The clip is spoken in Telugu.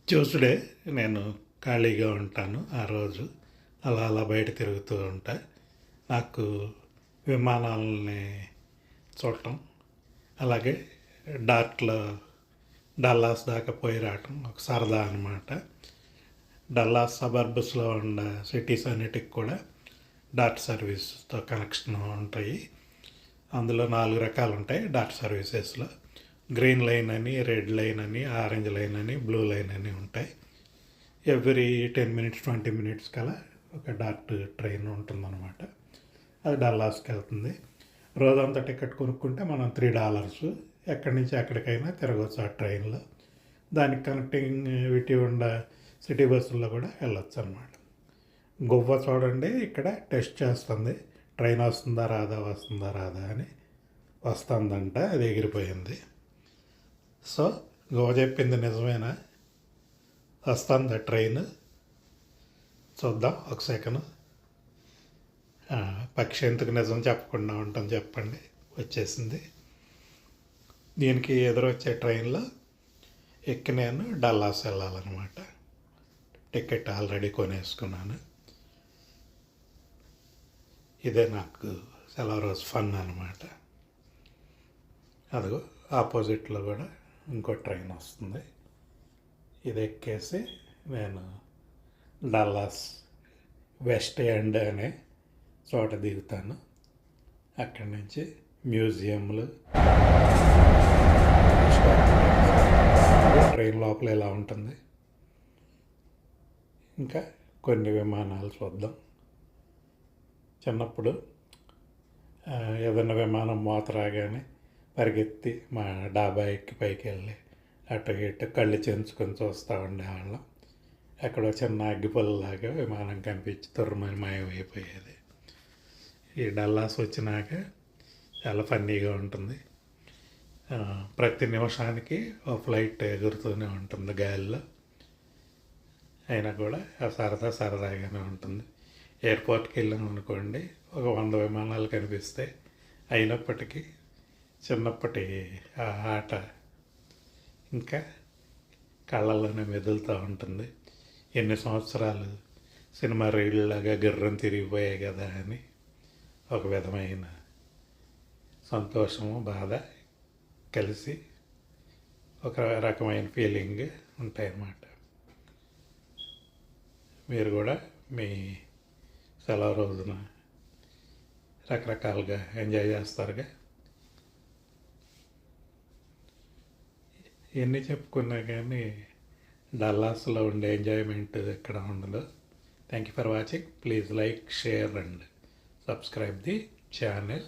ట్యూస్డే నేను ఖాళీగా ఉంటాను ఆ రోజు. అలా అలా బయట తిరుగుతూ ఉంటా. నాకు విమానాలని చూడటం, అలాగే డార్క్‌లో డల్లాస్ దాకా పోయి రావటం ఒక సరదా అనమాట. డల్లాస్ సబర్బ్స్‌లో ఉన్న సిటీస్ అన్నిటికి కూడా డార్ట్ సర్వీస్‌తో కనెక్షన్ ఉంటాయి. అందులో 4 రకాలు ఉంటాయి డార్ట్ సర్వీసెస్‌లో. గ్రీన్ లైన్ అని, రెడ్ లైన్ అని, ఆరెంజ్ లైన్ అని, బ్లూ లైన్ అని ఉంటాయి. ఎవ్రీ 10 మినిట్స్ 20 మినిట్స్ కలా ఒక డార్ట్ ట్రైన్ ఉంటుందన్నమాట. అది డల్లాస్కి వెళ్తుంది. రోజంతా టికెట్ కొనుక్కుంటే మనం $3 ఎక్కడి నుంచి ఎక్కడికైనా తిరగవచ్చు ఆ ట్రైన్లో. దానికి కనెక్టివిటీ ఉన్న సిటీ బస్సుల్లో కూడా వెళ్ళొచ్చు అనమాట. గువ్వ చూడండి ఇక్కడ టెస్ట్ చేస్తుంది, ట్రైన్ వస్తుందా రాదా వస్తుందా రాదా అని. వస్తుందంట, అది ఎగిరిపోయింది. సో గువ్వ చెప్పింది నిజమేనా? వస్తుందా ట్రైన్? చూద్దాం ఒక సెకండ్. పక్షి ఎందుకు నిజం చెప్పకుండా ఉంటాం చెప్పండి. వచ్చేసింది. దీనికి ఎదురొచ్చే ట్రైన్లో ఎక్కి నేను డల్లాస్ వెళ్ళాలన్నమాట. టికెట్ ఆల్రెడీ కొనేసుకున్నాను. ఇదే నాకు సెలవు రోజు ఫన్ అనమాట. అదిగో ఆపోజిట్లో కూడా ఇంకో ట్రైన్ వస్తుంది. ఇది ఎక్కేసి నేను డల్లాస్ వెస్ట్ ఎండ్ అనే చోట దిగుతాను. అక్కడి నుంచి మ్యూజియంలు, ట్రైన్ లోపల ఇలా ఉంటుంది. ఇంకా కొన్ని విమానాలు చూద్దాం. చిన్నప్పుడు ఏదైనా విమానం మోత రాగానే పరిగెత్తి మా డాబా ఎక్కి పైకి వెళ్ళి అటు ఇటు కళ్ళు చెంచుకొని చూస్తూ ఉండేవాళ్ళం. ఎక్కడో చిన్న అగ్గిపుల్లలాగా విమానం కనిపించి తుర్రమని మాయమైపోయేది. ఈ డల్లాస్ వచ్చినాక చాలా ఫన్నీగా ఉంటుంది. ప్రతి నిమిషానికి ఒక ఫ్లైట్ ఎగురుతూనే ఉంటుంది గాలిలో. అయినా కూడా ఆ సరదాగానే ఉంటుంది. ఎయిర్పోర్ట్కి వెళ్ళాం అనుకోండి, ఒక 100 విమానాలు కనిపిస్తాయి. అయినప్పటికీ చిన్నప్పటి ఆ ఆట ఇంకా కళ్ళల్లోనే మెదులుతూ ఉంటుంది. ఎన్ని సంవత్సరాలు సినిమా రీళ్ళలాగా గిర్రం తిరిగిపోయాయి కదా అని ఒక విధమైన సంతోషము, బాధ కలిసి ఒక రకమైన ఫీలింగ్ ఉంటాయన్నమాట. మీరు కూడా మీ సెలవు రోజున రకరకాలుగా ఎంజాయ్ చేస్తారుగా. ఎన్ని చెప్పుకున్నా కానీ డల్లాస్లో ఉండే ఎంజాయ్మెంట్ ఎక్కడ ఉండదు. Thank you for watching. Please like, share and subscribe the channel.